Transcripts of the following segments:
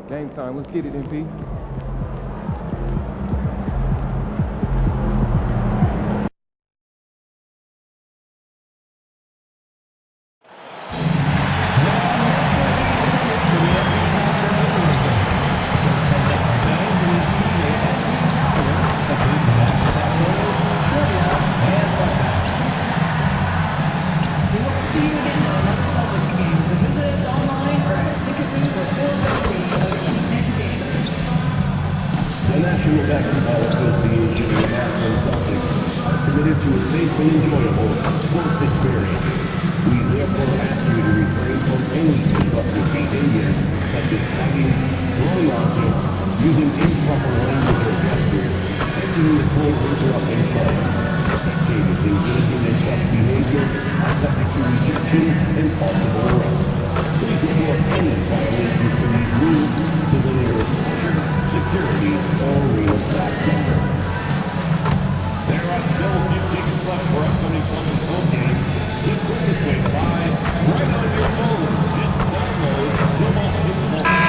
Game time. Let's get it, MP. The National Basketball Association and the Boston Celtics are committed to a safe and enjoyable sports experience. We therefore ask you to refrain from any disruptive behavior, such as fighting, throwing objects, using improper language or gestures, entering the court or interrupting play. Spectators engaging in such behavior are subject to rejection and possible arrest. Please report any violations to these rules to the nearest usher, security, or real staff member. There are still 15 seconds left for upcoming Celtics home game. Keep this way live right on your phone. Just download the Boston Celtics.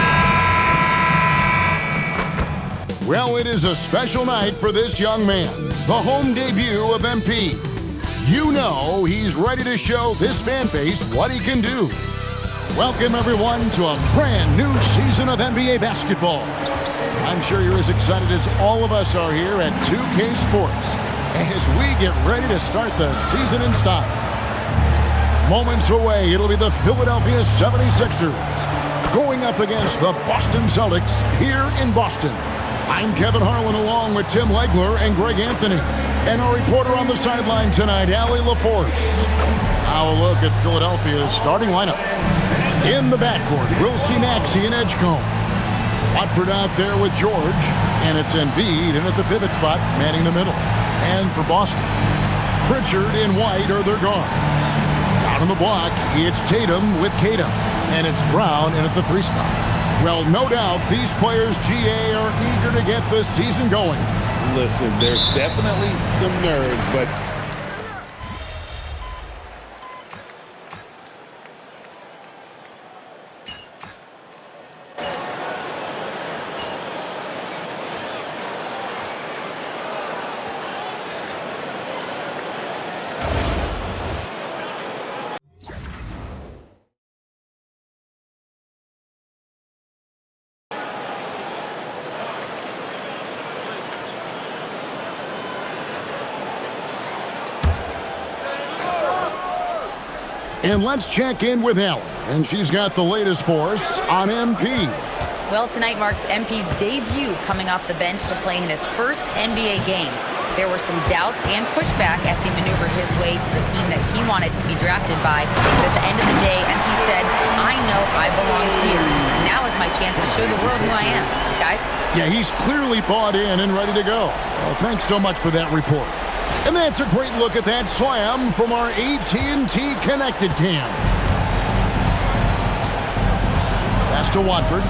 Well, it is a special night for this young man, the home debut of MP. You know he's ready to show this fan base what he can do. Welcome, everyone, to a brand new season of NBA basketball. I'm sure you're as excited as all of us are here at 2K Sports as we get ready to start the season in style. Moments away, it'll be the Philadelphia 76ers going up against the Boston Celtics here in Boston. I'm Kevin Harlan along with Tim Legler and Greg Anthony. And our reporter on the sideline tonight, Allie LaForce. Now a look at Philadelphia's starting lineup. In the backcourt, we'll see Maxey and Edgecombe. Watford out there with George, and it's Embiid in at the pivot spot, manning the middle. And for Boston, Pritchard and White are their guards. Down on the block, it's Tatum with Tatum, and it's Brown in at the 3 spot. Well, no doubt these players, GA, are eager to get this season going. Listen, there's definitely some nerves, but And let's check in with Allie, and she's got the latest for us on MP. Well, tonight marks MP's debut coming off the bench to play in his first NBA game. There were some doubts and pushback as he maneuvered his way to the team that he wanted to be drafted by. But at the end of the day, MP said, I know I belong here. Now is my chance to show the world who I am. Guys? Yeah, he's clearly bought in and ready to go. Well, thanks so much for that report. And that's a great look at that slam from our AT&T Connected Cam. Pass to Watford.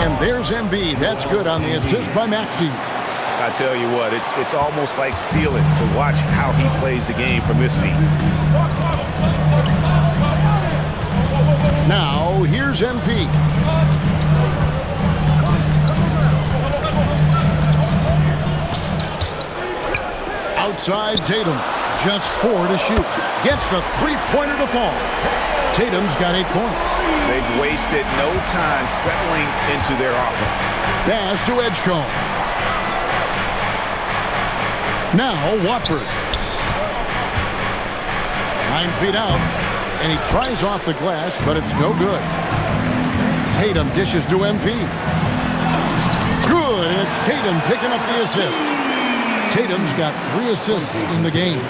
And there's Embiid. That's good on the assist by Maxey. I tell you what, it's almost like stealing to watch how he plays the game from this seat. Now, here's MP. Outside Tatum, just 4 to shoot. Gets the 3-pointer to fall. Tatum's got 8 points. They've wasted no time settling into their offense. Pass to Edgecombe. Now Watford. 9 feet out, and he tries off the glass, but it's no good. Tatum dishes to MP. Good, and it's Tatum picking up the assist. Tatum's got 3 assists in the game.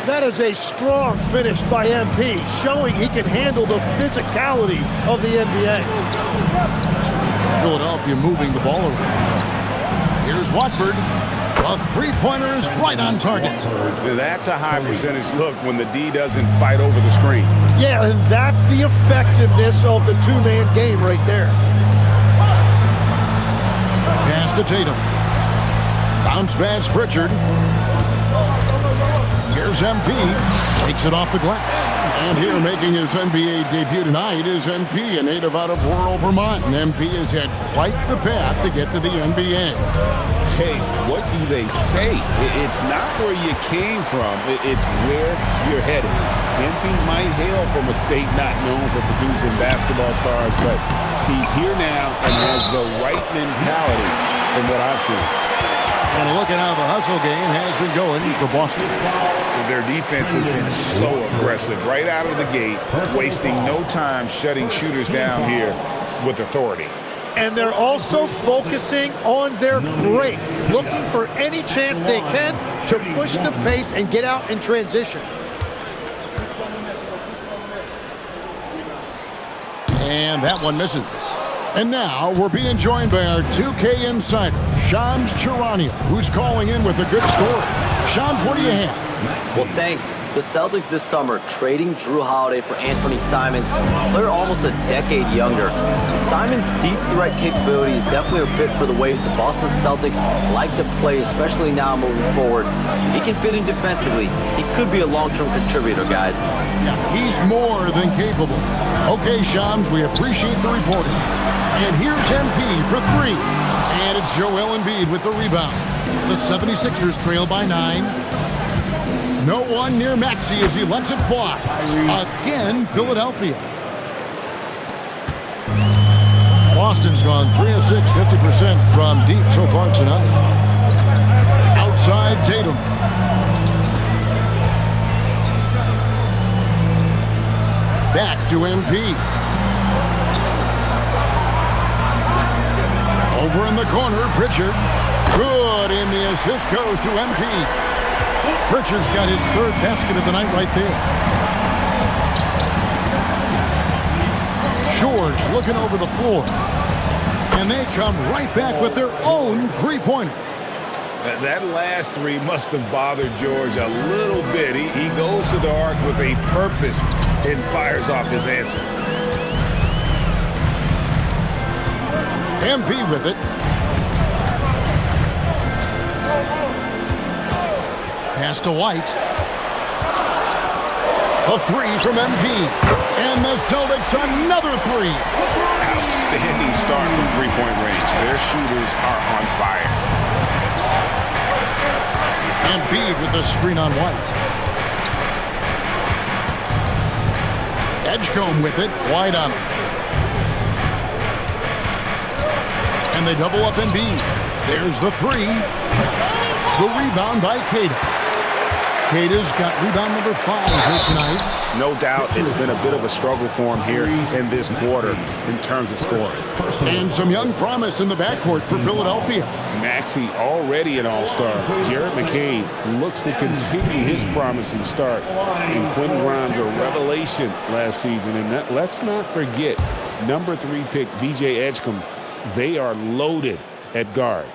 That is a strong finish by MP, showing he can handle the physicality of the NBA. Philadelphia moving the ball around. Here's Watford. The 3-pointer is right on target. That's a high percentage look when the D doesn't fight over the screen. Yeah, and that's the effectiveness of the 2-man game right there. Pass to Tatum. Bounce pass Pritchard. Here's MP. Takes it off the glass. And here making his NBA debut tonight is MP, a native out of rural Vermont. And MP has had quite the path to get to the NBA. Hey, what do they say? It's not where you came from. It's where you're headed. MP might hail from a state not known for producing basketball stars, but he's here now and has the right mentality from what I've seen. And look at how the hustle game has been going for Boston. Their defense has been so aggressive right out of the gate, wasting no time shutting shooters down here with authority. And they're also focusing on their break, looking for any chance they can to push the pace and get out in transition. And that one misses. And now we're being joined by our 2K insider, Shams Charania, who's calling in with a good story. Shams, what do you have? Well, thanks. The Celtics this summer trading Drew Holiday for Anthony Simons, a player almost a decade younger. Simons' deep threat capability is definitely a fit for the way the Boston Celtics like to play, especially now moving forward. He can fit in defensively. He could be a long-term contributor, guys. Yeah, he's more than capable. Okay, Shams, we appreciate the reporting. And here's MP for three. And it's Joel Embiid with the rebound. The 76ers trail by 9. No one near Maxey as he lets it fly. Again, Philadelphia. Boston's gone 3 of 6, 50% from deep so far tonight. Outside Tatum. Back to MP. Over in the corner, Pritchard. Good, and the assist goes to MP. Pritchard's got his third basket of the night right there. George looking over the floor. And they come right back with their own three-pointer. That last three must have bothered George a little bit. He goes to the arc with a purpose and fires off his answer. MP with it. Pass to White. A three from MP. And the Celtics another three. Outstanding start from three-point range. Their shooters are on fire. Embiid with the screen on White. Edgecombe with it. White on it. And they double up Embiid. There's the three. The rebound by Cater. Cater's got rebound number 5 here tonight. No doubt it's been a bit of a struggle for him here in this quarter in terms of scoring. And some young promise in the backcourt for Philadelphia. Maxey already an all-star. Jared McCain looks to continue his promising start. And Quentin Grimes a revelation last season. And let's not forget, number 3 pick B.J. Edgecombe. They are loaded at guard.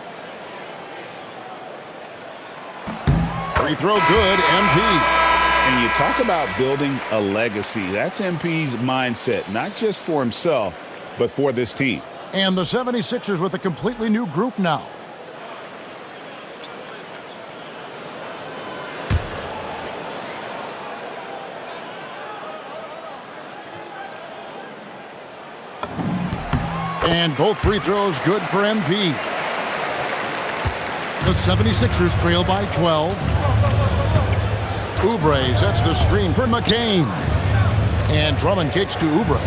Free throw good, MP. And you talk about building a legacy. That's MP's mindset, not just for himself, but for this team. And the 76ers with a completely new group now. And both free throws good for MP. The 76ers trail by 12. Oubre sets the screen for McCain. And Drummond kicks to Oubre.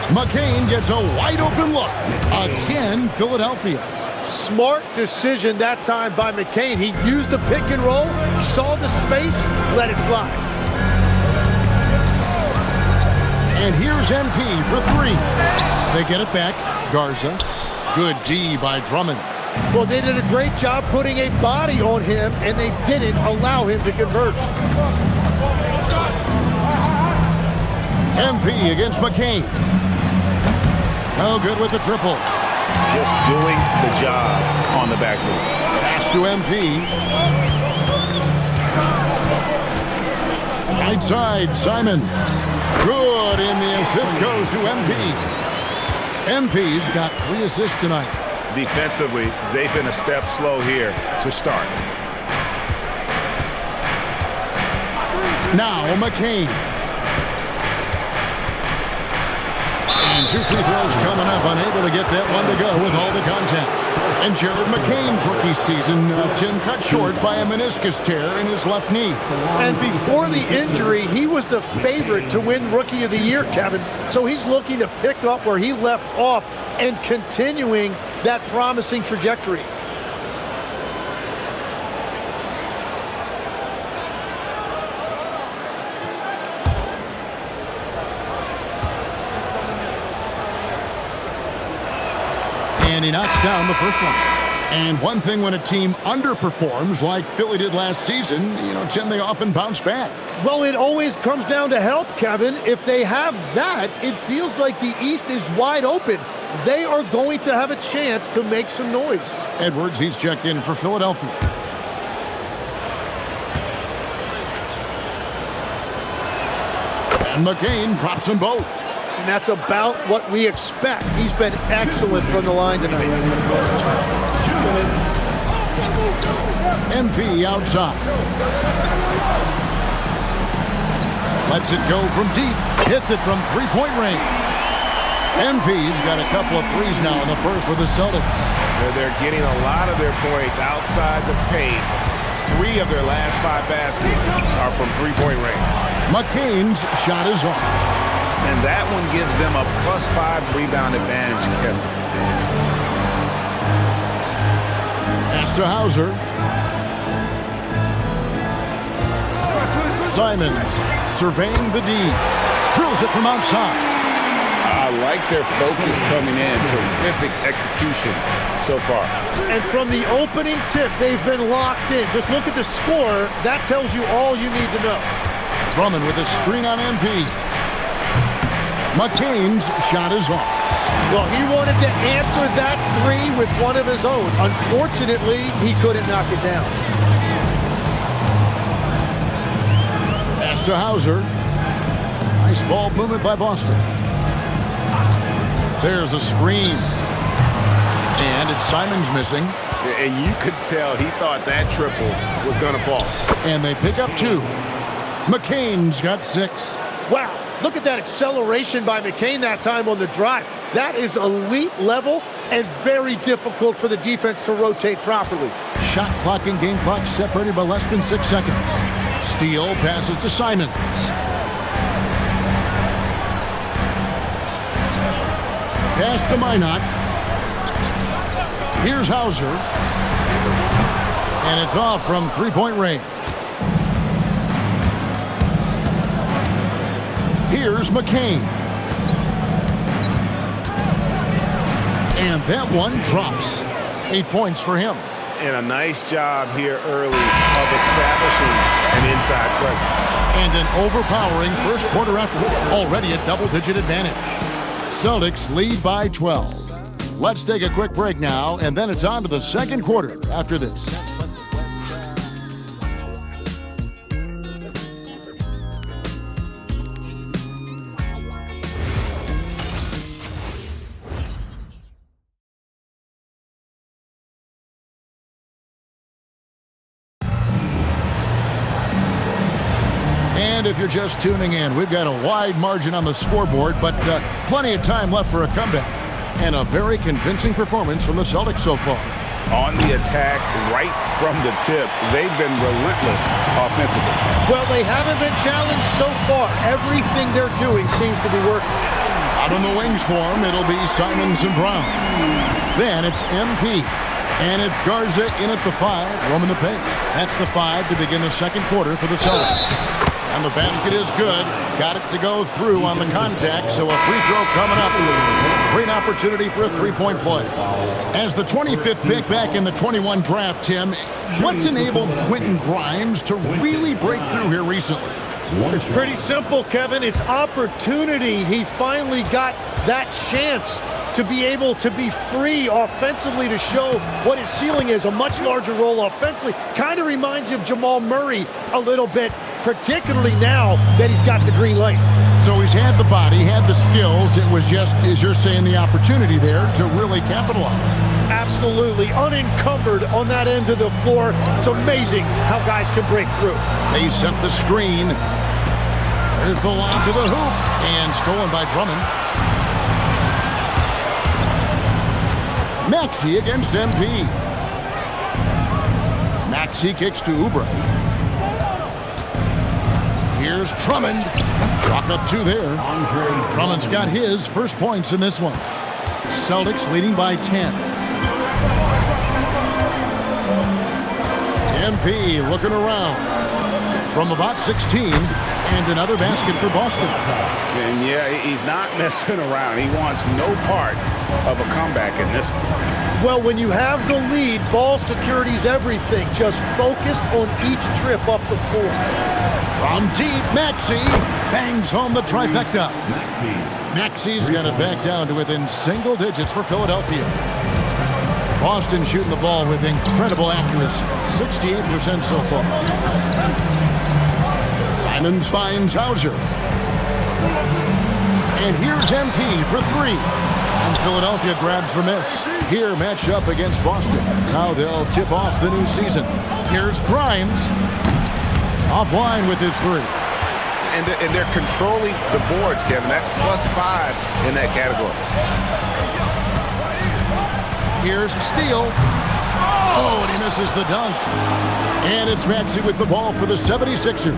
McCain gets a wide open look. Again, Philadelphia. Smart decision that time by McCain. He used the pick and roll, saw the space, let it fly. And here's MP for 3. They get it back. Garza. Good D by Drummond. Well, they did a great job putting a body on him, and they didn't allow him to convert. MP against McCain. No good with the triple. Just doing the job on the back room. Pass to MP. Right side, Simon. Good, and the assist goes to MP. MP's got 3 assists tonight. Defensively, they've been a step slow here to start. Now McCain. And 2 free throws coming up, unable to get that one to go with all the contact. And Jared McCain's rookie season, Tim, cut short by a meniscus tear in his left knee. And before the injury, he was the favorite to win Rookie of the Year, Kevin. So he's looking to pick up where he left off and continuing that promising trajectory. And he knocks down the first one. And one thing when a team underperforms like Philly did last season, Tim, they often bounce back. Well, it always comes down to health, Kevin. If they have that, it feels like the East is wide open. They are going to have a chance to make some noise. Edwards, he's checked in for Philadelphia. And McCain drops them both. And that's about what we expect. He's been excellent from the line tonight. MP outside. Lets it go from deep. Hits it from three-point range. MP's got a couple of threes now in the first for the Celtics. They're getting a lot of their points outside the paint. 3 of their last 5 baskets are from three-point range. McCain's shot is off. And that one gives them a +5 rebound advantage, Kevin. Pass to Hauser. Simons surveying the D. Drills it from outside. I like their focus coming in. Terrific execution so far. And from the opening tip, they've been locked in. Just look at the score. That tells you all you need to know. Drummond with a screen on MP. McCain's shot is off. Well, he wanted to answer that 3 with one of his own. Unfortunately, he couldn't knock it down. Pass to Hauser. Nice ball movement by Boston. There's a screen. And it's Simons missing. And you could tell he thought that triple was going to fall. And they pick up 2. McCain's got 6. Wow. Look at that acceleration by McCain that time on the drive. That is elite level and very difficult for the defense to rotate properly. Shot clock and game clock separated by less than 6 seconds. Steele passes to Simons. Pass to Minot. Here's Hauser. And it's off from three-point range. Here's McCain. And that one drops. 8 points for him. And a nice job here early of establishing an inside presence. And an overpowering first quarter effort. Already a double-digit advantage. Celtics lead by 12. Let's take a quick break now, and then it's on to the second quarter after this. And if you're just tuning in, we've got a wide margin on the scoreboard, but plenty of time left for a comeback. And a very convincing performance from the Celtics so far. On the attack, right from the tip, they've been relentless offensively. Well, they haven't been challenged so far. Everything they're doing seems to be working. Out on the wings for him, it'll be Simons and Brown. Then it's MP. And it's Garza in at the 5, roaming the paint. That's the 5 to begin the second quarter for the Celtics. And the basket is good. Got it to go through on the contact, so a free throw coming up. Great opportunity for a three-point play. As the 25th pick back in the 21 draft, Tim, what's enabled Quentin Grimes to really break through here recently? It's pretty simple, Kevin. It's opportunity. He finally got that chance to be able to be free offensively to show what his ceiling is. A much larger role offensively. Kind of reminds you of Jamal Murray a little bit, particularly now that he's got the green light. So he's had the body, had the skills. It was just, as you're saying, the opportunity there to really capitalize. Absolutely. Unencumbered on that end of the floor. It's amazing how guys can break through. They set the screen. Here's the lob to the hoop, and stolen by Drummond. Maxey against MP. Maxey kicks to Oubre. Here's Drummond. Chalk up 2 there. Drummond's got his first points in this one. Celtics leading by 10. MP looking around from about 16, and another basket for Boston. And yeah, he's not messing around. He wants no part of a comeback in this one. Well, when you have the lead, ball security's everything. Just focus on each trip up the floor. From deep, Maxey bangs home the trifecta. Maxey's got it back down to within single digits for Philadelphia. Boston shooting the ball with incredible accuracy, 68% so far. Simons finds Hauser. And here's MP for 3. And Philadelphia grabs the miss. Here, matched up against Boston. That's how they'll tip off the new season. Here's Grimes. Offline with his 3. And they're controlling the boards, Kevin. That's +5 in that category. Here's Steele. Oh, and he misses the dunk. And it's Maxey with the ball for the 76ers.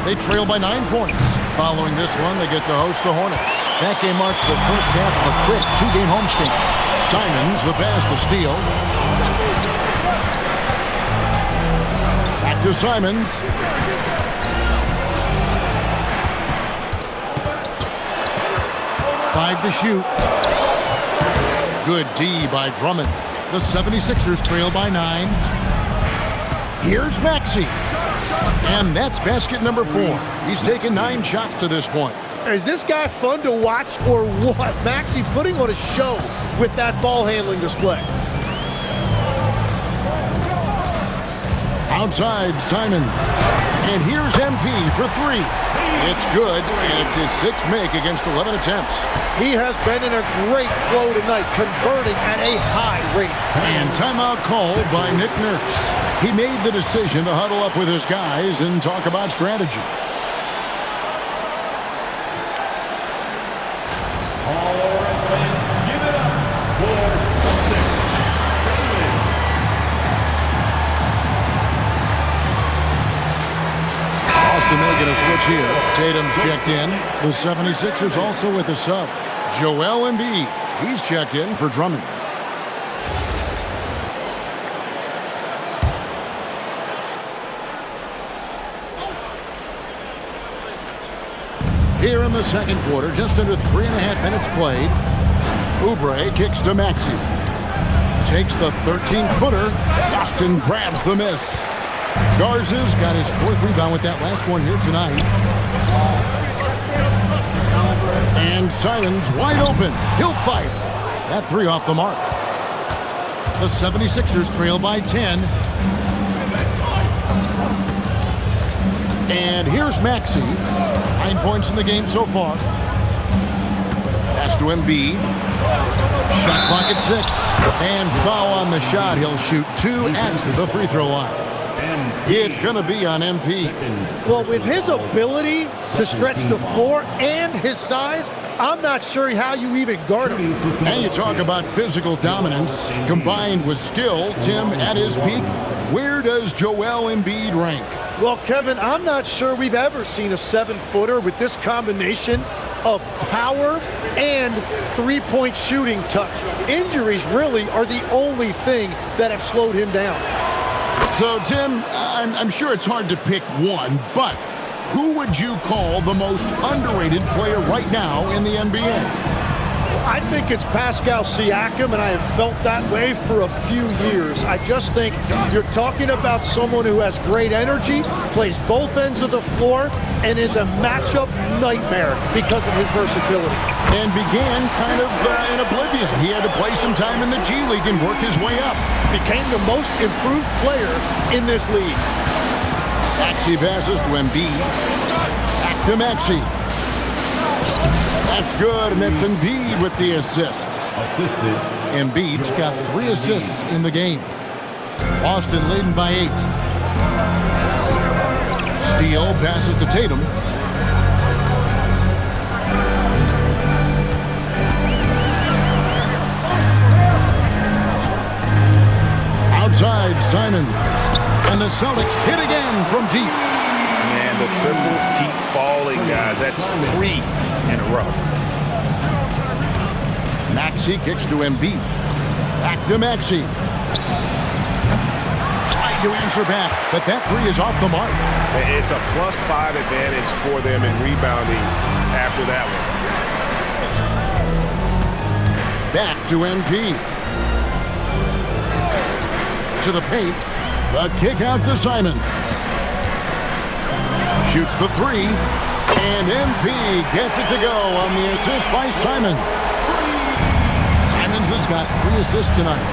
They trail by 9 points. Following this one, they get to host the Hornets. That game marks the first half of a quick 2-game homestand. Simons, the pass to Steele. Back to Simons. Five to shoot. Good D by Drummond. The 76ers trail by 9. Here's Maxey. And that's basket number 4. He's taken 9 shots to this point. Is this guy fun to watch or what? Maxey putting on a show with that ball handling display. Outside, Simon. And here's MP for 3. It's good, and it's his 6th make against 11 attempts. He has been in a great flow tonight, converting at a high rate. And timeout called by Nick Nurse. He made the decision to huddle up with his guys and talk about strategy. Boston making a switch here. Tatum's checked in. The 76ers also with a sub. Joel Embiid. He's checked in for Drummond. Here in the second quarter, just under 3.5 minutes played. Oubre kicks to Maxey. Takes the 13-footer. Boston grabs the miss. Garza's got his 4th rebound with that last one here tonight. And Simons wide open. He'll fire. That 3 off the mark. The 76ers trail by 10. And here's Maxey. 9 points in the game so far. Pass to Embiid. Shot clock at 6. And foul on the shot. He'll shoot 2 at the free throw line. It's going to be on MP. Well, with his ability to stretch the floor and his size, I'm not sure how you even guard him. And you talk about physical dominance combined with skill. Tim, at his peak, where does Joel Embiid rank? Well, Kevin, I'm not sure we've ever seen a 7-footer with this combination of power and three-point shooting touch. Injuries really are the only thing that have slowed him down. So, Tim, I'm sure it's hard to pick one, but who would you call the most underrated player right now in the NBA? I think it's Pascal Siakam, and I have felt that way for a few years. I just think you're talking about someone who has great energy, plays both ends of the floor, and is a matchup nightmare because of his versatility. And began kind of in oblivion. He had to play some time in the G League and work his way up. Became the most improved player in this league. Maxey passes to Embiid. Back to Maxey. That's good, and that's Embiid with the assist. Embiid's got 3 assists in the game. Boston leading by 8. Steele passes to Tatum. outside Simons. And the Celtics hit again from deep. Man, the triples keep falling, guys. That's 3 in a row. Maxey kicks to Embiid. Back to Maxey. Trying to answer back, but that three is off the mark. It's a +5 advantage for them in rebounding after that one. Back to MP. To the paint. The kick out to Simon. Shoots the three. And MP gets it to go on the assist by Simon. Simons has got 3 assists tonight.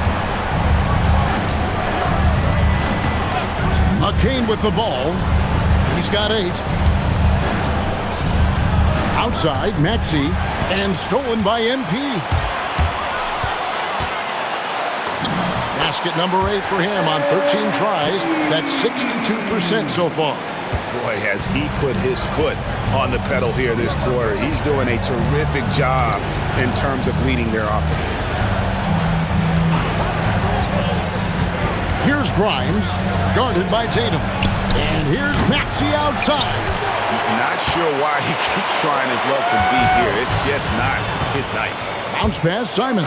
McCain with the ball. He's got 8. Outside, Maxey. And stolen by MP. Basket number 8 for him on 13 tries. That's 62% so far. Boy, has he put his foot on the pedal here this quarter. He's doing a terrific job in terms of leading their offense. Here's Grimes, guarded by Tatum. And here's Maxey outside. Not sure why he keeps trying his luck from deep here. It's just not his night. Bounce pass, Simon.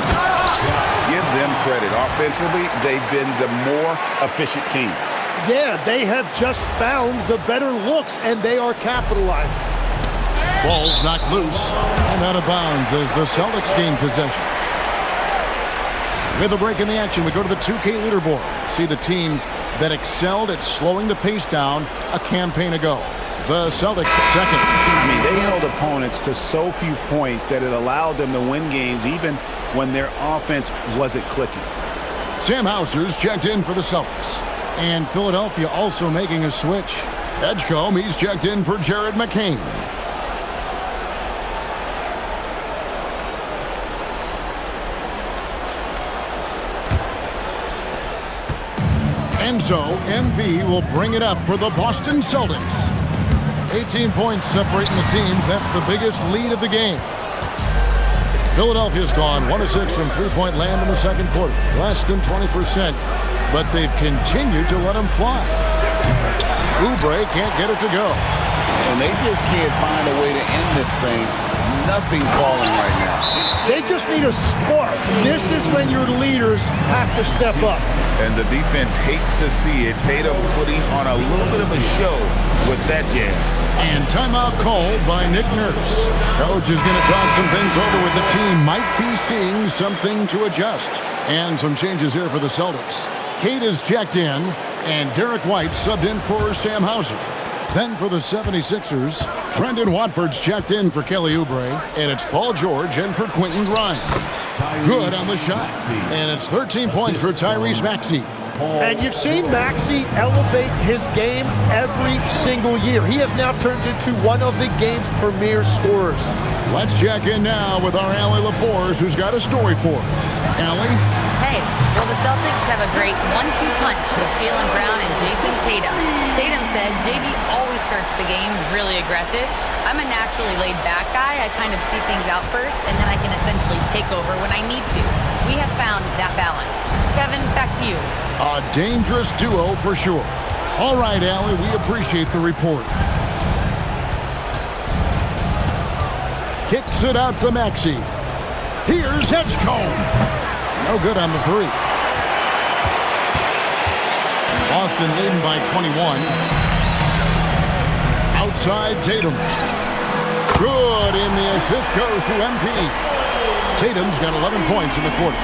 Give them credit. Offensively, they've been the more efficient team. Yeah, they have just found the better looks, and they are capitalizing. Ball's knocked loose and out of bounds as the Celtics gain possession. With a break in the action, we go to the 2K leaderboard. See the teams that excelled at slowing the pace down a campaign ago. The Celtics second. I mean, they held opponents to so few points that it allowed them to win games even when their offense wasn't clicking. Sam Hauser's checked in for the Celtics. And Philadelphia also making a switch. Edgecombe, he's checked in for Jared McCain. And so, MV will bring it up for the Boston Celtics. 18 points separating the teams. That's the biggest lead of the game. Philadelphia's gone 1 of 6 from three-point land in the second quarter. Less than 20%, but they've continued to let them fly. Oubre can't get it to go. And they just can't find a way to end this thing. Nothing's falling right now. They just need a spark. This is when your leaders have to step up. And the defense hates to see it. Tatum putting on a little bit of a show with that jam. And timeout called by Nick Nurse. Coach is going to talk some things over with the team. Might be seeing something to adjust. And some changes here for the Celtics. Kate is checked in, and Derek White subbed in for Sam Hauser. Then for the 76ers, Trendon Watford's checked in for Kelly Oubre, and it's Paul George in for Quentin Grimes. Good on the shot, and it's 13 points for Tyrese Maxey. And you've seen Maxey elevate his game every single year. He has now turned into one of the game's premier scorers. Let's check in now with our Allie LaForce, who's got a story for us. Allie? Hey, well, the Celtics have a great 1-2 punch with Jaylen Brown and Jason Tatum. Tatum said JB always starts the game really aggressive. I'm a naturally laid-back guy. I kind of see things out first, and then I can essentially take over when I need to. We have found that balance. Kevin, back to you. A dangerous duo for sure. All right, Allie, we appreciate the report. Kicks it out to Maxey. Here's Edgecombe. No good on the three. Boston leading by 21. Outside Tatum. Good, and the assist goes to MP. Tatum's got 11 points in the quarter.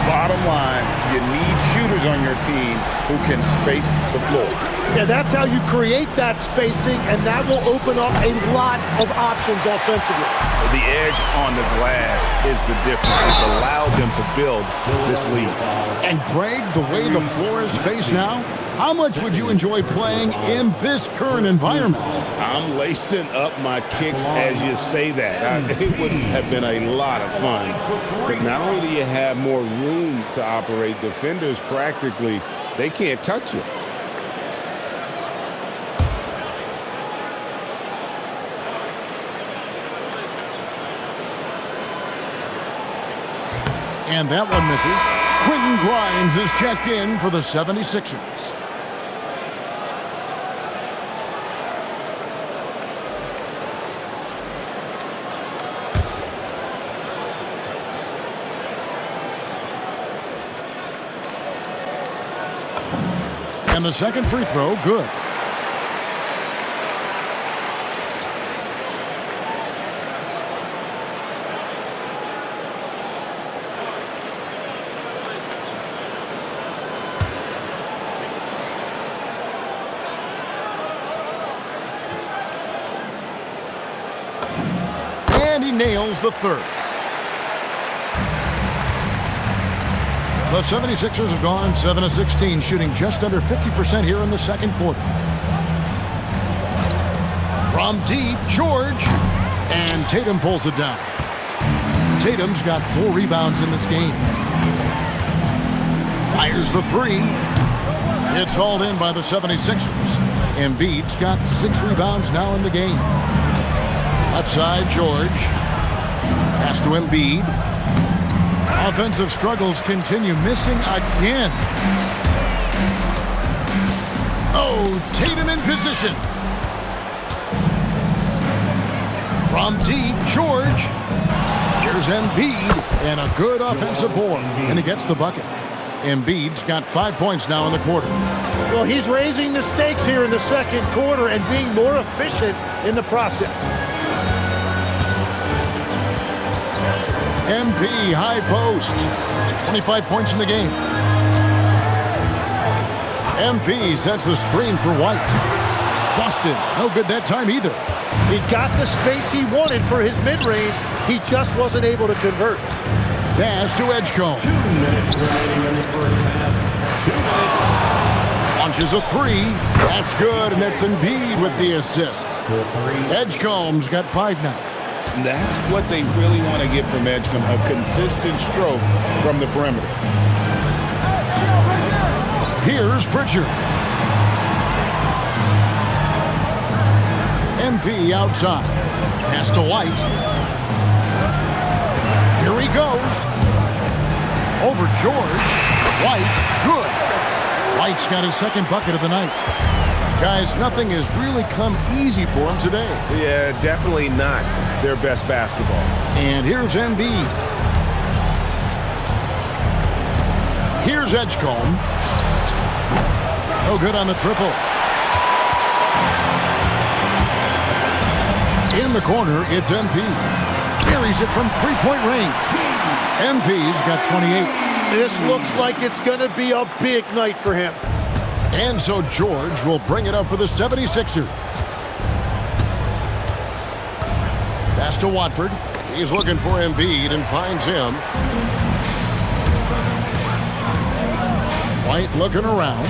Bottom line, you need shooters on your team who can space the floor. Yeah, that's how you create that spacing, and that will open up a lot of options offensively. The edge on the glass is the difference. It's allowed them to build this lead. And Craig, the way the floor is spaced now, how much would you enjoy playing in this current environment? I'm lacing up my kicks as you say that. It would have been a lot of fun. But not only do you have more room to operate, defenders practically, they can't touch you. And that one misses. Quentin Grimes is checked in for the 76ers. And the second free throw, good. And he nails the third. The 76ers have gone 7 of 16, shooting just under 50% here in the second quarter. From deep, George, and Tatum pulls it down. Tatum's got 4 rebounds in this game. Fires the three. It's hauled in by the 76ers. Embiid's got 6 rebounds now in the game. Left side, George. Pass to Embiid. Offensive struggles continue, missing again. Oh, Tatum in position. From deep, George. Here's Embiid, and a good offensive board, and he gets the bucket. Embiid's got 5 points now in the quarter. Well, he's raising the stakes here in the second quarter and being more efficient in the process. MP, high post. 25 points in the game. MP sets the screen for White. Busted. No good that time either. He got the space he wanted for his mid-range. He just wasn't able to convert. Pass to Edgecombe. 2 minutes remaining in the first half. 2 minutes. Launches a three. That's good, and that's Embiid with the assist. Edgecombe's got 5 now. That's what they really want to get from Edgecombe, a consistent stroke from the perimeter. Here's Pritchard. MP outside. Pass to White. Here he goes. Over George. White, good. White's got his second bucket of the night. Guys, nothing has really come easy for him today. Yeah, definitely not their best basketball. And here's Embiid. Here's Edgecombe. No good on the triple. In the corner, it's MP. Buries it from three-point range. MP's got 28. This looks like it's going to be a big night for him. And so George will bring it up for the 76ers. Pass to Watford. He's looking for Embiid and finds him. White looking around.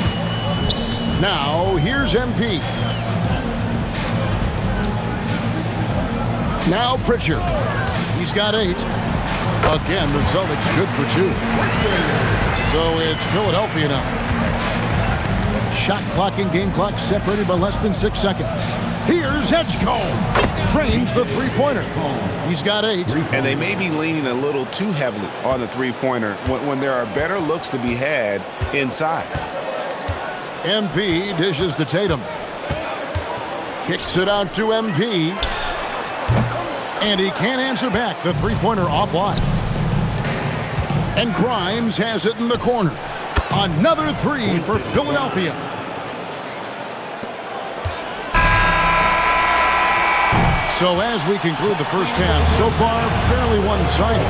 Now here's MP. Now Pritchard. He's got 8. Again, the Celtics good for 2. So it's Philadelphia now. Shot clock and game clock separated by less than 6 seconds. Here's Edgecombe. Trains the three-pointer. He's got 8. And they may be leaning a little too heavily on the three-pointer when there are better looks to be had inside. MP dishes to Tatum. Kicks it out to MP. And he can't answer back. The three-pointer offline. And Grimes has it in the corner. Another 3 for Philadelphia. So as we conclude the first half, so far fairly one-sided.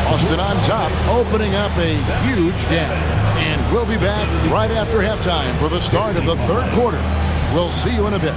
Boston on top, opening up a huge gap. And we'll be back right after halftime for the start of the third quarter. We'll see you in a bit.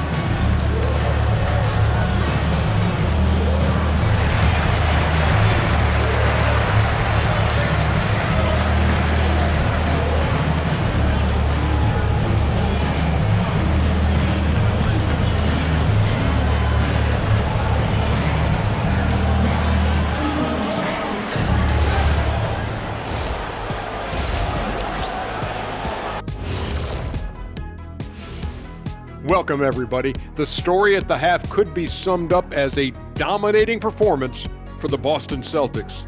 Welcome, everybody. The story at the half could be summed up as a dominating performance for the Boston Celtics.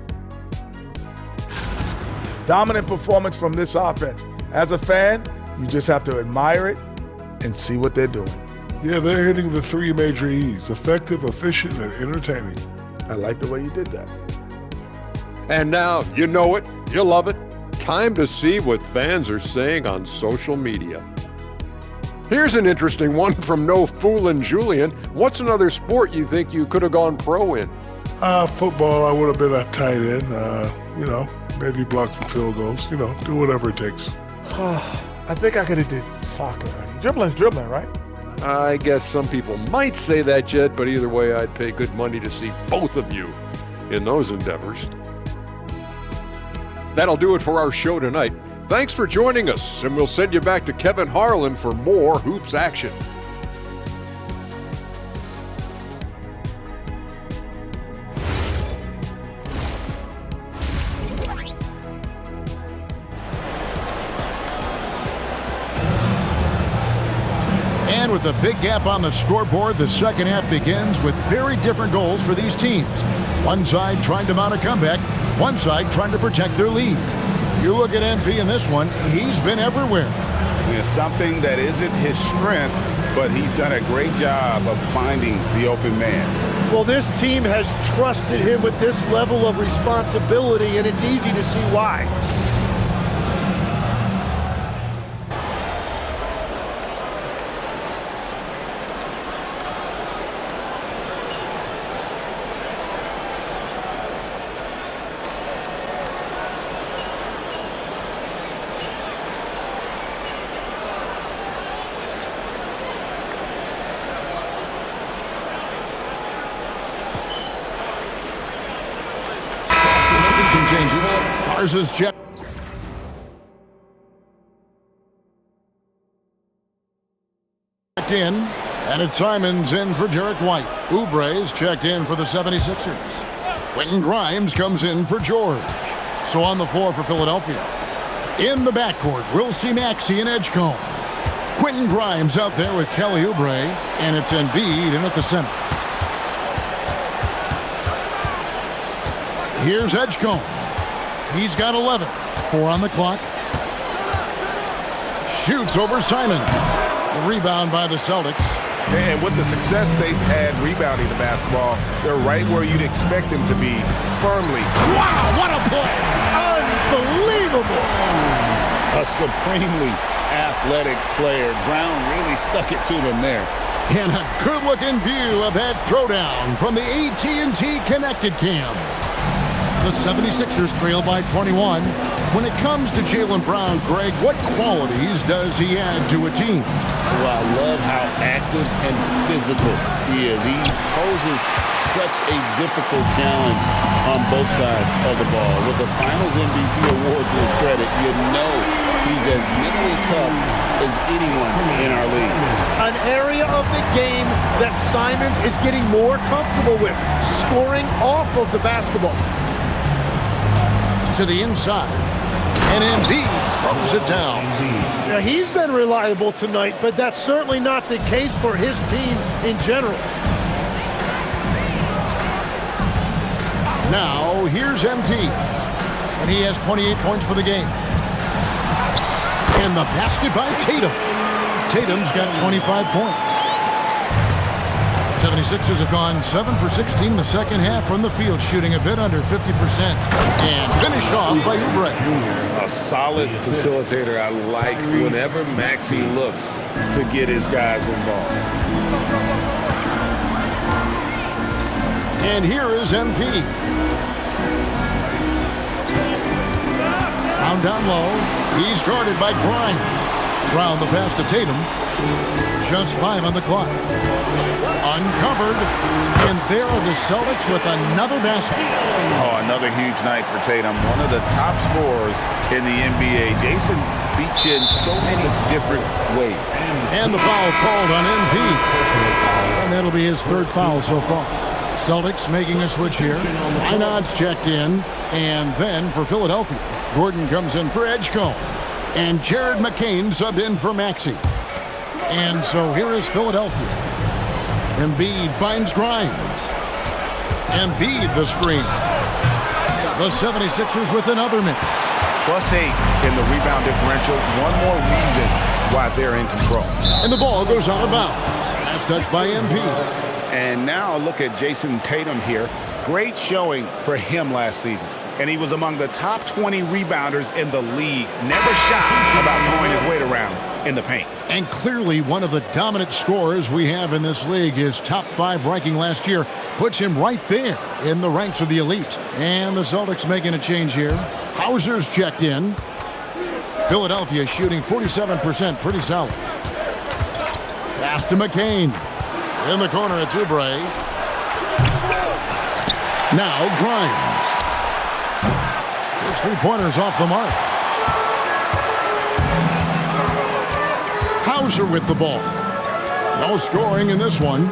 Dominant performance from this offense. As a fan, you just have to admire it and see what they're doing. Yeah, they're hitting the 3 major E's: effective, efficient, and entertaining. I like the way you did that. And now, you know it, you love it. Time to see what fans are saying on social media. Here's an interesting one from No Foolin' Julian. What's another sport you think you could have gone pro in? Football, I would have been a tight end. Maybe block some field goals. Do whatever it takes. I think I could have did soccer. Dribbling's dribbling, right? I guess some people might say that, Jed, but either way, I'd pay good money to see both of you in those endeavors. That'll do it for our show tonight. Thanks for joining us, and we'll send you back to Kevin Harlan for more hoops action. And with a big gap on the scoreboard, the second half begins with very different goals for these teams. One side trying to mount a comeback, one side trying to protect their lead. You look at MP in this one, he's been everywhere. Something that isn't his strength, but he's done a great job of finding the open man. Well, this team has trusted him with this level of responsibility, and it's easy to see why. Some changes. Ours is checked in, and it's Simons in for Derek White. Oubre's checked in for the 76ers. Quentin Grimes comes in for George. So on the floor for Philadelphia. In the backcourt, we'll see Maxey and Edgecombe. Quentin Grimes out there with Kelly Oubre, and it's Embiid in at the center. Here's Edgecombe. He's got 11. 4 on the clock. Shoots over Simon. The rebound by the Celtics. And with the success they've had rebounding the basketball, they're right where you'd expect them to be, firmly. Wow, what a play! Unbelievable! A supremely athletic player. Brown really stuck it to them there. And a good-looking view of that throwdown from the AT&T Connected Cam. The 76ers trail by 21. When it comes to Jaylen Brown, Greg, what qualities does he add to a team? Well, I love how active and physical he is. He poses such a difficult challenge on both sides of the ball. With the Finals MVP award to his credit, you know he's as mentally tough as anyone in our league. An area of the game that Simons is getting more comfortable with, scoring off of the basketball. To the inside, and Embiid throws it down. Now, he's been reliable tonight, but that's certainly not the case for his team in general. Now, here's MP, and he has 28 points for the game. And the basket by Tatum. Tatum's got 25 points. 76ers have gone 7 for 16 the second half from the field, shooting a bit under 50%. And finished off by Oubre. A solid facilitator. I like whenever Maxey looks to get his guys involved. And here is MP. Brown down low. He's guarded by Grimes. Round the pass to Tatum. Just 5 on the clock. Uncovered. And there are the Celtics with another basket. Oh, another huge night for Tatum. One of the top scorers in the NBA. Jason beats you in so many different ways. And the foul called on MP. And that'll be his third foul so far. Celtics making a switch here. Reinhardt's checked in. And then for Philadelphia, Gordon comes in for Edgecombe. And Jared McCain subbed in for Maxey. And so here is Philadelphia. Embiid finds Grimes. Embiid the screen. The 76ers with another miss. +8 in the rebound differential. One more reason why they're in control. And the ball goes out of bounds. Last touch by MP. And now look at Jason Tatum here. Great showing for him last season. And he was among the top 20 rebounders in the league. Never shy about throwing his weight around in the paint. And clearly one of the dominant scorers we have in this league. His top 5 ranking last year puts him right there in the ranks of the elite. And the Celtics making a change here. Hauser's checked in. Philadelphia shooting 47%, pretty solid. Pass to McCain. In the corner, it's Oubre. Now Grimes. His 3-pointers off the mark. Hauser with the ball. No scoring in this one.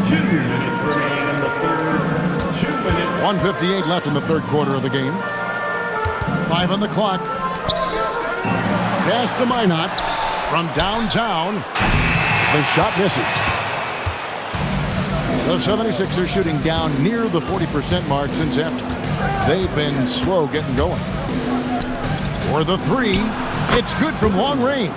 2 minutes remaining in the third. 2 minutes. 1:58 left in the third quarter of the game. 5 on the clock. Pass to Minot from downtown. The shot misses. The 76ers shooting down near the 40% mark since halftime. They've been slow getting going. For the 3, it's good from long range.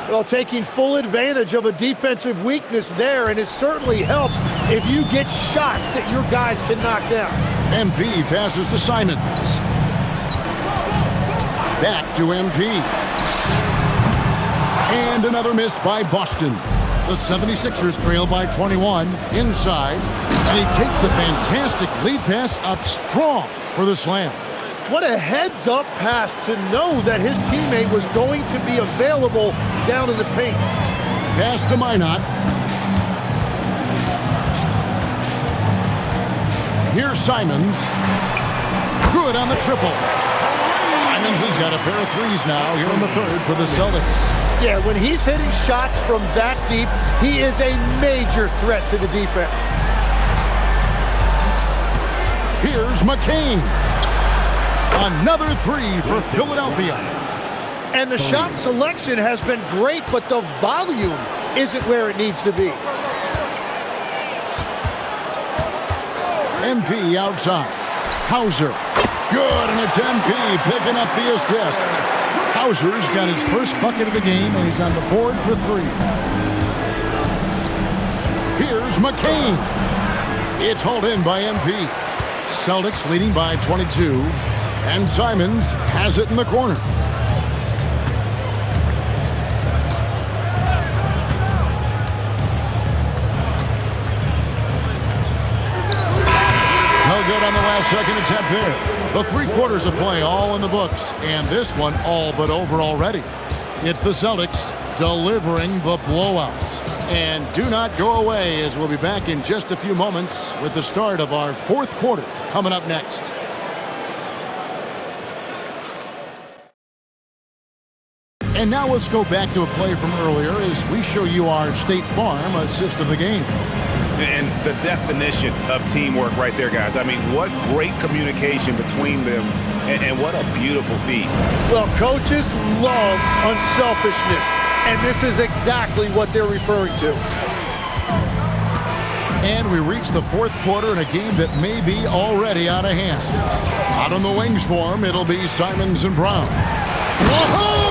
Well, taking full advantage of a defensive weakness there, and it certainly helps if you get shots that your guys can knock down. MP passes to Simons. Back to MP. And another miss by Boston. The 76ers trail by 21 inside, and he takes the fantastic lead pass up strong for the slam. What a heads-up pass to know that his teammate was going to be available down in the paint. Pass to Minot. Here's Simons. Good on the triple. Simons has got a pair of threes now here in the third for the Celtics. Yeah, when he's hitting shots from that deep, he is a major threat to the defense. Here's McCain. Another 3 for Philadelphia. And the shot selection has been great, but the volume isn't where it needs to be. MP outside. Hauser. Good, and it's MP picking up the assist. Hauser's got his first bucket of the game, and he's on the board for 3. Here's McCain. It's hauled in by MP. Celtics leading by 22, and Simons has it in the corner. No good on the last second attempt there. The 3 quarters of play all in the books, and this one all but over already. It's the Celtics delivering the blowout. And do not go away, as we'll be back in just a few moments with the start of our 4th quarter coming up next. And now let's go back to a play from earlier as we show you our State Farm assist of the game. And the definition of teamwork right there, guys. I mean, what great communication between them, and what a beautiful feed. Well, coaches love unselfishness, and this is exactly what they're referring to. And we reach the 4th quarter in a game that may be already out of hand. Out on the wings for him, it'll be Simons and Brown. Whoa!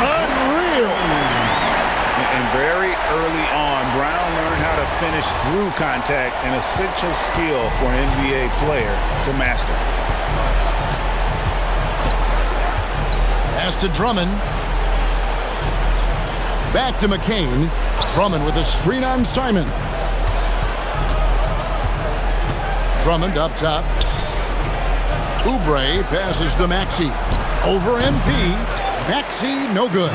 Unreal! And very early on, Brown learned how to finish through contact, an essential skill for an NBA player to master. Pass to Drummond. Back to McCain. Drummond with a screen on Simon. Drummond up top. Oubre passes to Maxey. Over MP. Maxey, no good.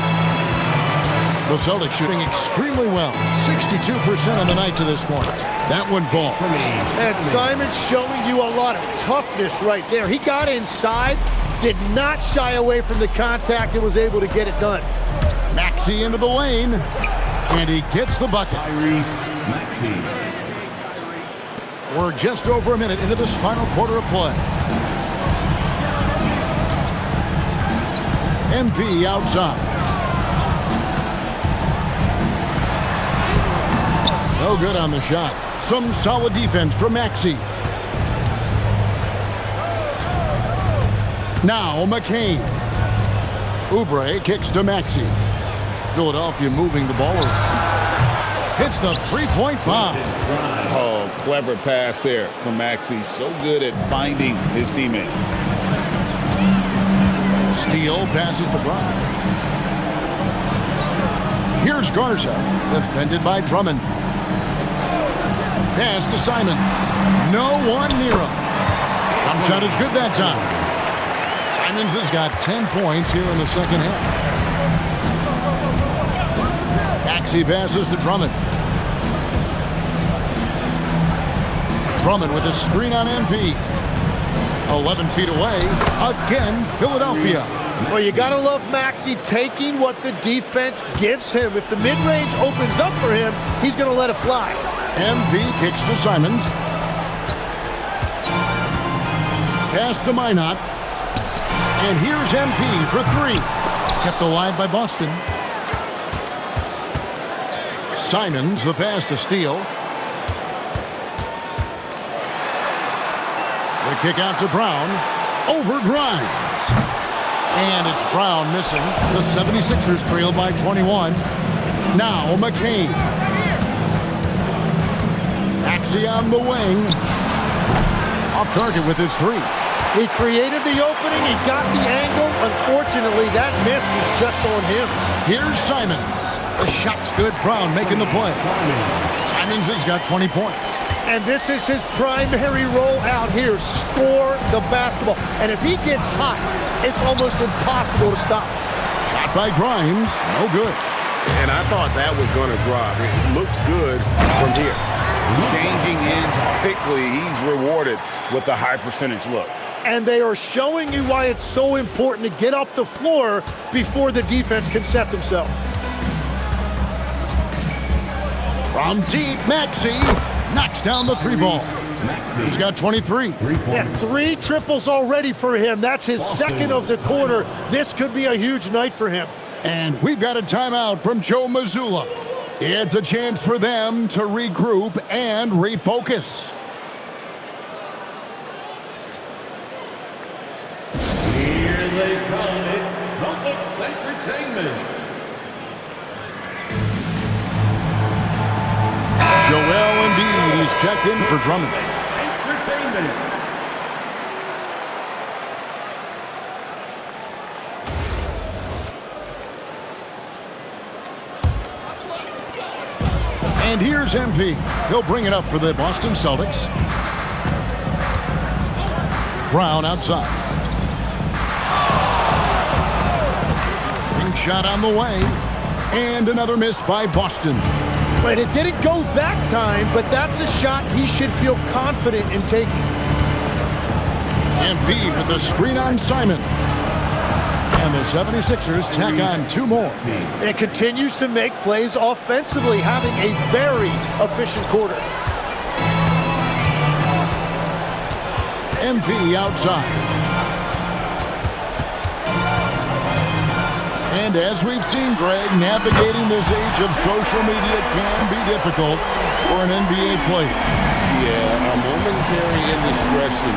The Celtics shooting extremely well. 62% on the night to this point. That one falls. And Simon's showing you a lot of toughness right there. He got inside, did not shy away from the contact, and was able to get it done. Maxey into the lane, and he gets the bucket. Maxey. We're just over a minute into this final quarter of play. MP outside. No good on the shot. Some solid defense from Maxey. Now McCain. Oubre kicks to Maxey. Philadelphia moving the ball around. Hits the three-point bomb. Oh, clever pass there from Maxey. So good at finding his teammates. Steele passes to Brown. Here's Garza, defended by Drummond. Pass to Simons. No one near him. Jump shot is good that time. Simons has got 10 points here in the second half. Maxey passes to Drummond. Drummond with a screen on MP. 11 feet away. Again, Philadelphia. Well, you got to love Maxey taking what the defense gives him. If the mid-range opens up for him, he's going to let it fly. MP kicks to Simons. Pass to Minot. And here's MP for three. Kept alive by Boston. Simons, the pass to Steele. The kick out to Brown. Over Grimes. And it's Brown missing. The 76ers trail by 21. Now McCain. Maxey on the wing. Off target with his three. He created the opening. He got the angle. Unfortunately, that miss was just on him. Here's Simons. The shot's good. Brown making the play. Simons has got 20 points. And this is his primary role out here. Score the basketball. And if he gets hot, it's almost impossible to stop. Shot by Grimes. No good. And I thought that was going to drop. It looked good from here. Changing ends quickly. He's rewarded with a high percentage look. And they are showing you why it's so important to get up the floor before the defense can set themselves. From deep, Maxey knocks down the three ball. He's got 23. Yeah, 3 triples already for him. That's his second of the quarter. This could be a huge night for him. And we've got a timeout from Joe Mazzulla. It's a chance for them to regroup and refocus. Here they come, it's Celtics Entertainment. Joel Embiid is checked in for Drummond. Entertainment. And here's MP. He'll bring it up for the Boston Celtics. Brown outside. Ring shot on the way. And another miss by Boston. But it didn't go that time, but that's a shot he should feel confident in taking. Embiid with a screen on Simons. And the 76ers tack on 2 more. It continues to make plays offensively, having a very efficient quarter. MP outside. And as we've seen, Greg, navigating this age of social media can be difficult for an NBA player. Yeah, a momentary indiscretion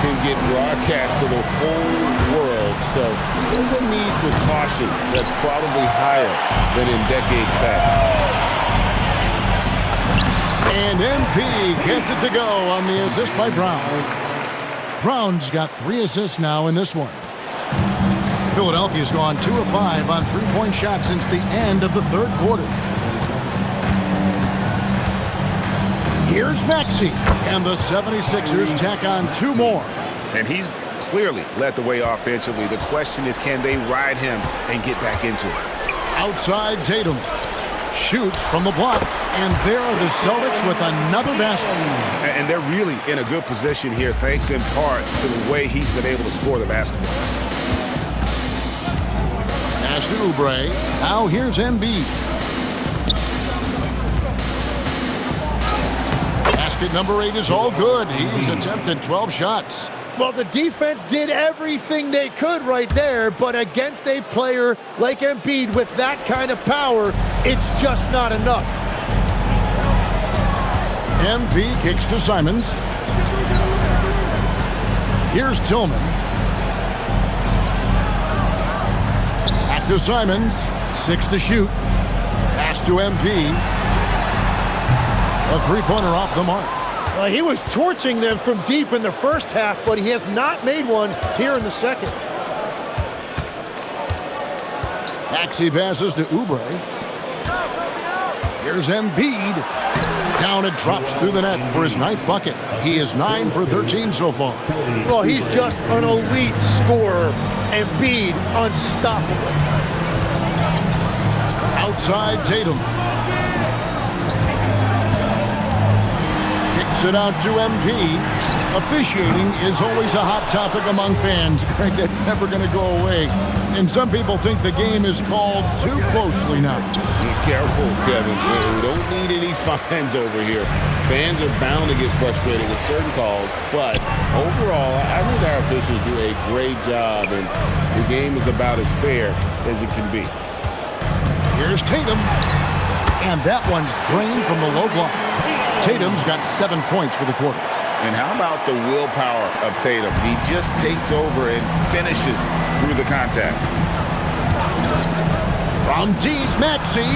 can get broadcast to the whole world. So there's a need for caution that's probably higher than in decades past. And MP gets it to go on the assist by Brown. Brown's got 3 assists now in this one. Philadelphia's gone 2 of 5 on 3-point shots since the end of the third quarter. Here's Maxey, and the 76ers tack on 2 more. And he's clearly led the way offensively. The question is, can they ride him and get back into it? Outside Tatum. Shoots from the block, and there are the Celtics with another basket. And they're really in a good position here, thanks in part to the way he's been able to score the basketball. Pass to Oubre. Now here's Embiid. Basket number 8 is all good. He's attempted 12 shots. Well, the defense did everything they could right there, but against a player like Embiid with that kind of power, it's just not enough. MP kicks to Simons. Here's Tillman. to Simons. 6 to shoot. Pass to MP. A three-pointer off the mark. He was torching them from deep in the first half, but he has not made one here in the second. Maxey passes to Oubre. Here's Embiid. Down it drops through the net for his 9th bucket. He is 9 for 13 so far. Well, he's just an elite scorer. Embiid, unstoppable. Outside Tatum. Kicks it out to MP. Officiating is always a hot topic among fans. Greg, that's never going to go away. And some people think the game is called too closely now. Be careful, Kevin. We don't need any fines over here. Fans are bound to get frustrated with certain calls, but overall, I think our officials do a great job, and the game is about as fair as it can be. Here's Tatum. And that one's drained from the low block. Tatum's got 7 points for the quarter. And how about the willpower of Tatum? He just takes over and finishes through the contact. From deep, Maxey.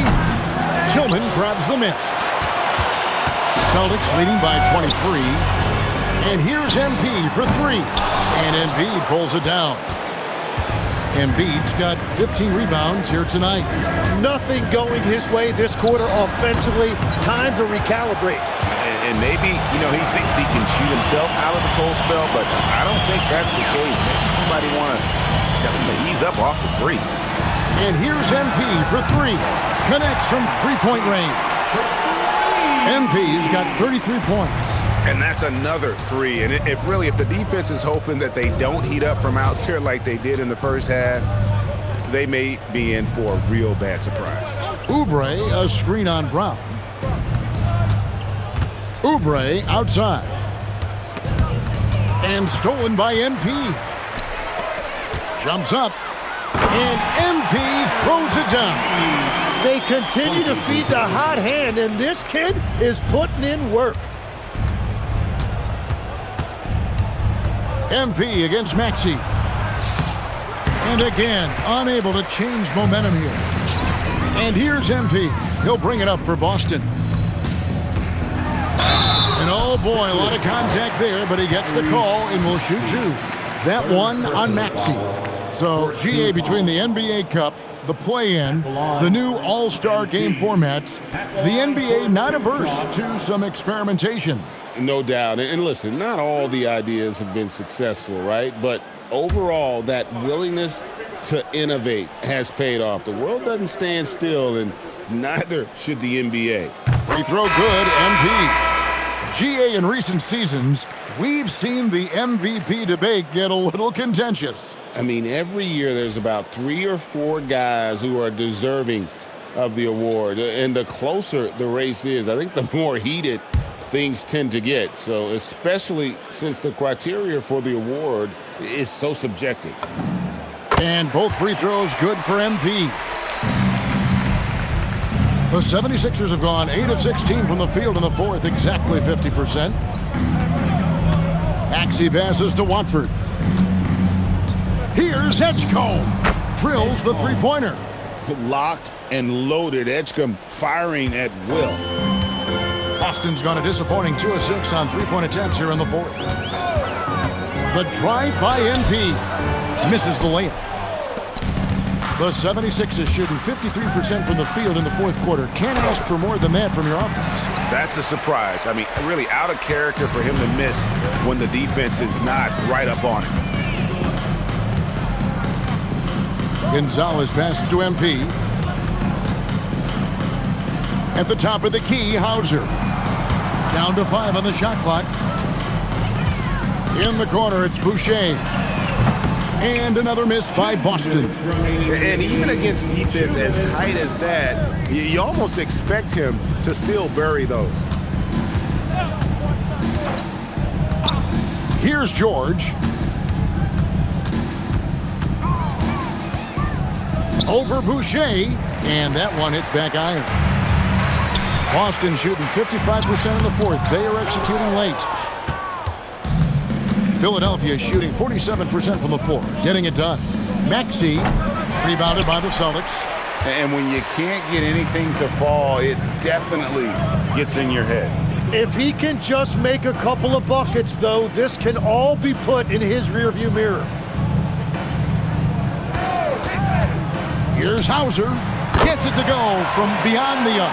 Tillman grabs the miss. Celtics leading by 23. And here's MP for 3. And Embiid pulls it down. Embiid's got 15 rebounds here tonight. Nothing going his way this quarter offensively. Time to recalibrate. And maybe, he thinks he can shoot himself out of the cold spell, but I don't think that's the case. Maybe somebody want to tell him to ease up off the threes. And here's MP for 3. Connects from three-point range. MP's got 33 points. And that's another 3. And if the defense is hoping that they don't heat up from out there like they did in the first half, they may be in for a real bad surprise. Oubre, a screen on Brown. Oubre outside. And stolen by MP. Jumps up. And MP throws it down. They continue to feed the hot hand, and this kid is putting in work. MP against Maxey. And again, unable to change momentum here. And here's MP. He'll bring it up for Boston. And oh boy, a lot of contact there, but he gets the call and will shoot 2. That one on Maxey. So, GA, between the NBA Cup, the play-in, the new All-Star game formats, the NBA not averse to some experimentation. No doubt. And listen, not all the ideas have been successful, right? But overall, that willingness to innovate has paid off. The world doesn't stand still, and neither should the NBA. Free throw good, MP. GA, in recent seasons, we've seen the MVP debate get a little contentious. I mean, every year there's about 3 or 4 guys who are deserving of the award. And the closer the race is, I think the more heated things tend to get. So especially since the criteria for the award is so subjective. And both free throws good for MP. The 76ers have gone 8 of 16 from the field in the fourth, exactly 50%. Maxey passes to Watford. Here's Edgecombe. Drills the three-pointer. Locked and loaded. Edgecombe firing at will. Boston's gone a disappointing 2 of 6 on three-point attempts here in the fourth. The drive by MP. Misses the layup. The 76ers shooting 53% from the field in the fourth quarter. Can't ask for more than that from your offense. That's a surprise. I mean, really out of character for him to miss when the defense is not right up on him. Gonzalez passes to MP. At the top of the key, Hauser. Down to 5 on the shot clock. In the corner, it's Boucher. And another miss by Boston. And even against defense as tight as that, you almost expect him to still bury those. Here's George. Over Boucher. And that one hits back iron. Boston shooting 55% in the fourth. They are executing late. Philadelphia shooting 47% from the floor, getting it done. Maxey Rebounded by the Celtics. And when you can't get anything to fall, it definitely gets in your head. If he can just make a couple of buckets, though, this can all be put in his rearview mirror. Here's Hauser. Gets it to go from beyond the arc.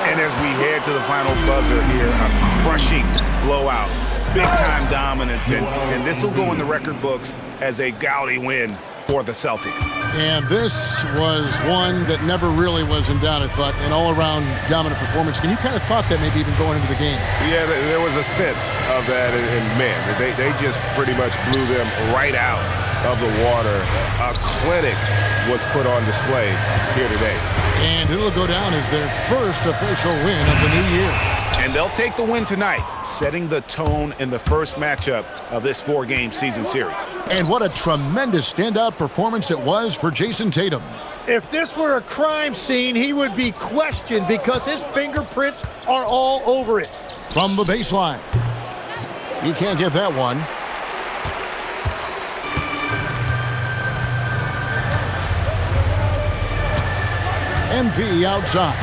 And as we head to the final buzzer here, a crushing blowout. Big-time dominance. And this will go in the record books as a gaudy win for the Celtics. And this was one that never really was in doubt, I thought, an all-around dominant performance. And you kind of thought that maybe even going into the game. Yeah, there was a sense of that, and man, they just pretty much blew them right out of the water. A clinic was put on display here today. And it'll go down as their first official win of the new year. And they'll take the win tonight, setting the tone in the first matchup of this 4-game season series. And what a tremendous standout performance it was for Jason Tatum. If this were a crime scene, he would be questioned because his fingerprints are all over it. From the baseline. He can't get that one. MP outside.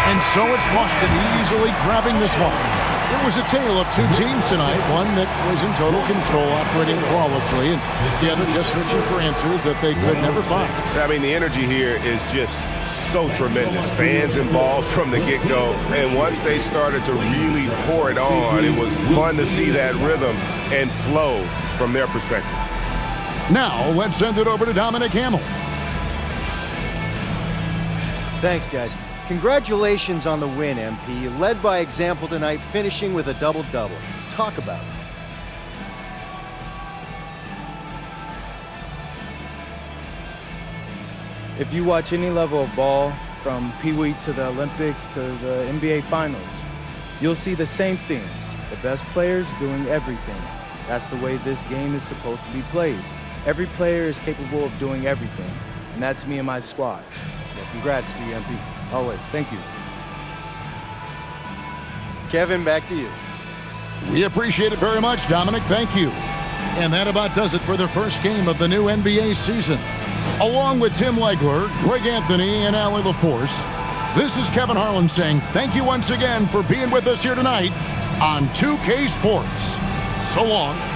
And so it's Boston easily grabbing this one. It was a tale of two teams tonight, one that was in total control, operating flawlessly, and the other just searching for answers that they could never find. I mean, the energy here is just so tremendous. Fans involved from the get-go, and once they started to really pour it on, it was fun to see that rhythm and flow from their perspective. Now, let's send it over to Dominic Hamill. Thanks, guys. Congratulations on the win, MP. You led by example tonight, finishing with a double-double. Talk about it. If you watch any level of ball, from Pee Wee to the Olympics to the NBA Finals, you'll see the same things. The best players doing everything. That's the way this game is supposed to be played. Every player is capable of doing everything, and that's me and my squad. Yeah, congrats to you, MP. Always. Thank you. Kevin, back to you. We appreciate it very much, Dominic. Thank you. And that about does it for the first game of the new NBA season. Along with Tim Legler, Greg Anthony, and Allie LaForce, this is Kevin Harlan saying thank you once again for being with us here tonight on 2K Sports. So long.